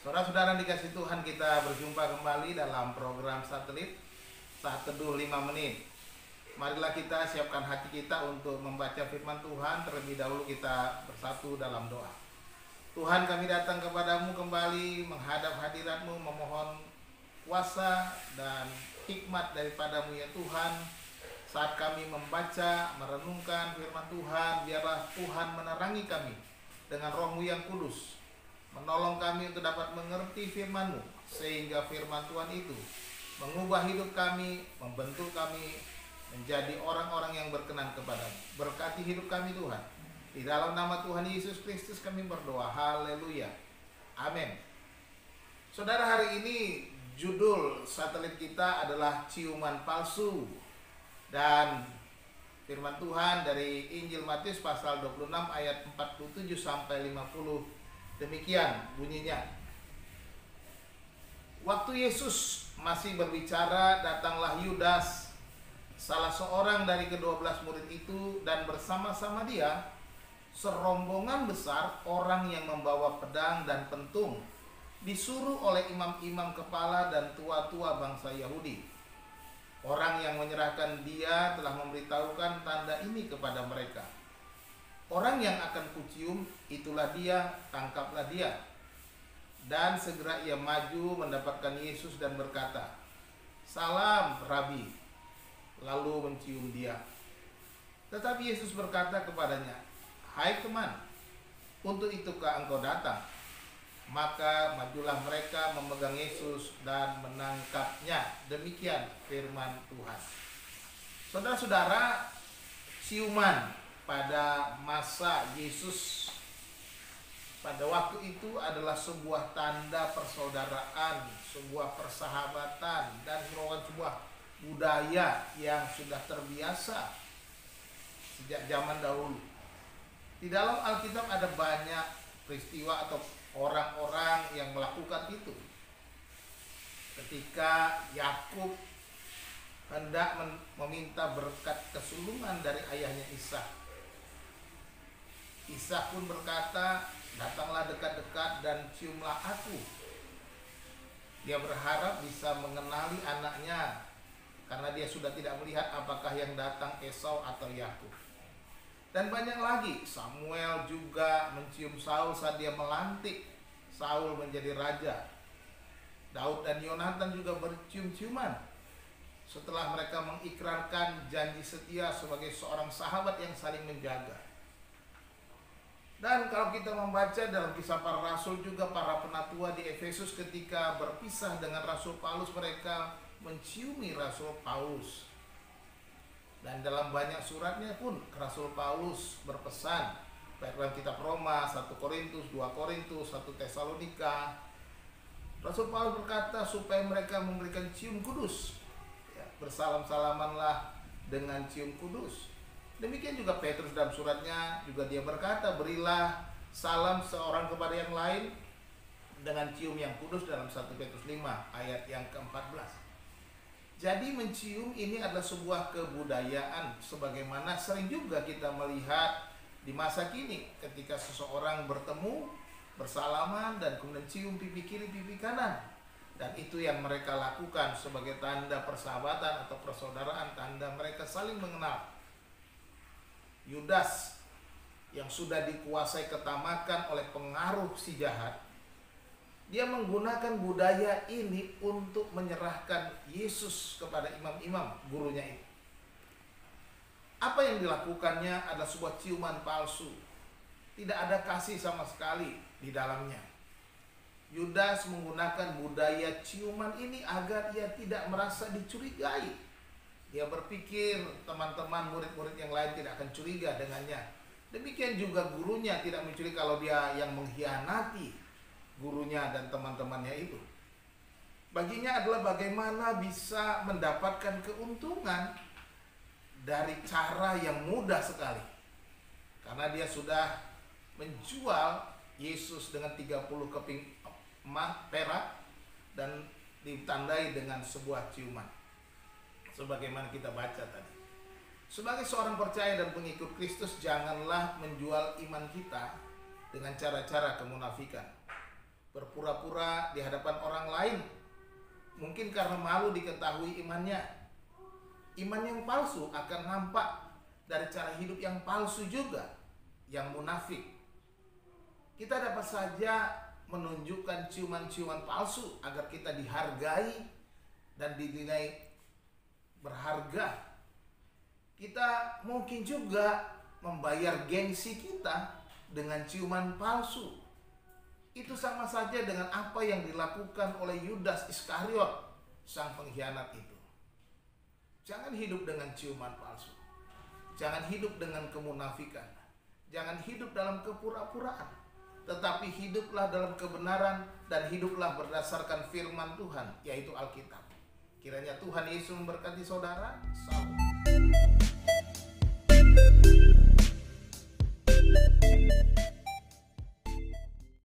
Saudara-saudara dikasih Tuhan, kita berjumpa kembali dalam program satelit Saat Teduh 5 Menit. Marilah kita siapkan hati kita untuk membaca firman Tuhan. Terlebih dahulu kita bersatu dalam doa. Tuhan, kami datang kepadamu kembali menghadap hadiratmu, memohon kuasa dan hikmat daripadamu ya Tuhan. Saat kami membaca, merenungkan firman Tuhan, biarlah Tuhan menerangi kami dengan Roh-Mu yang kudus, menolong kami untuk dapat mengerti firman-Mu, sehingga firman Tuhan itu mengubah hidup kami, membentuk kami menjadi orang-orang yang berkenan kepadamu. Berkati hidup kami Tuhan. Di dalam nama Tuhan Yesus Kristus kami berdoa. Haleluya. Amin. Saudara, hari ini judul satelit kita adalah ciuman palsu. Dan firman Tuhan dari Injil Matius pasal 26 ayat 47 sampai 50. Demikian bunyinya. Waktu Yesus masih berbicara, datanglah Yudas, salah seorang dari ke-12 murid itu, dan bersama-sama dia serombongan besar orang yang membawa pedang dan pentung, disuruh oleh imam-imam kepala dan tua-tua bangsa Yahudi. Orang yang menyerahkan dia telah memberitahukan tanda ini kepada mereka. Orang yang akan kucium, itulah dia, tangkaplah dia. Dan segera ia maju mendapatkan Yesus dan berkata, "Salam, Rabi," lalu mencium dia. Tetapi Yesus berkata kepadanya, "Hai teman, untuk itukah engkau datang?" Maka majulah mereka memegang Yesus dan menangkapnya. Demikian firman Tuhan. Saudara-saudara, ciuman pada masa Yesus pada waktu itu adalah sebuah tanda persaudaraan, sebuah persahabatan, dan merupakan sebuah budaya yang sudah terbiasa sejak zaman dahulu. Di dalam Alkitab ada banyak peristiwa atau orang-orang yang melakukan itu. Ketika Yakub hendak meminta berkat kesulungan dari ayahnya Ishak, Ishak pun berkata, "Datanglah dekat-dekat dan ciumlah aku." Dia berharap bisa mengenali anaknya, karena dia sudah tidak melihat apakah yang datang Esau atau Yakub. Dan banyak lagi. Samuel juga mencium Saul saat dia melantik Saul menjadi raja. Daud dan Yonatan juga bercium-ciuman setelah mereka mengikrarkan janji setia sebagai seorang sahabat yang saling menjaga. Dan kalau kita membaca dalam Kisah Para Rasul juga, para penatua di Efesus ketika berpisah dengan Rasul Paulus, mereka menciumi Rasul Paulus. Dan dalam banyak suratnya pun Rasul Paulus berpesan, baik dalam kitab Roma, 1 Korintus, 2 Korintus, 1 Tesalonika, Rasul Paulus berkata supaya mereka memberikan cium kudus. Ya, bersalam-salamanlah dengan cium kudus. Demikian juga Petrus dalam suratnya juga dia berkata, "Berilah salam seorang kepada yang lain dengan cium yang kudus," dalam 1 Petrus 5 ayat yang ke-14. Jadi mencium ini adalah sebuah kebudayaan, sebagaimana sering juga kita melihat di masa kini ketika seseorang bertemu, bersalaman, dan kemudian cium pipi kiri, pipi kanan. Dan itu yang mereka lakukan sebagai tanda persahabatan atau persaudaraan, tanda mereka saling mengenal. Yudas yang sudah dikuasai ketamakan oleh pengaruh si jahat, dia menggunakan budaya ini untuk menyerahkan Yesus kepada imam-imam gurunya itu. Apa yang dilakukannya adalah sebuah ciuman palsu. Tidak ada kasih sama sekali di dalamnya. Yudas menggunakan budaya ciuman ini agar ia tidak merasa dicurigai. Dia berpikir teman-teman murid-murid yang lain tidak akan curiga dengannya. Demikian juga gurunya tidak mencurigai kalau dia yang mengkhianati gurunya dan teman-temannya itu. Baginya adalah bagaimana bisa mendapatkan keuntungan dari cara yang mudah sekali. Karena dia sudah menjual Yesus dengan 30 keping perak dan ditandai dengan sebuah ciuman. Sebagaimana kita baca tadi. Sebagai seorang percaya dan pengikut Kristus, janganlah menjual iman kita dengan cara-cara kemunafikan. berpura-pura di hadapan orang lain, mungkin karena malu diketahui imannya. Iman yang palsu akan nampak dari cara hidup yang palsu juga, yang munafik. Kita dapat saja menunjukkan ciuman-ciuman palsu agar kita dihargai dan dinilai berharga. Kita mungkin juga membayar gengsi kita dengan ciuman palsu. Itu sama saja dengan apa yang dilakukan oleh Yudas Iskariot, sang pengkhianat itu. Jangan hidup dengan ciuman palsu. Jangan hidup dengan kemunafikan. Jangan hidup dalam kepura-puraan. Tetapi hiduplah dalam kebenaran dan hiduplah berdasarkan firman Tuhan, yaitu Alkitab. Kiranya Tuhan Yesus memberkati saudara. Salam.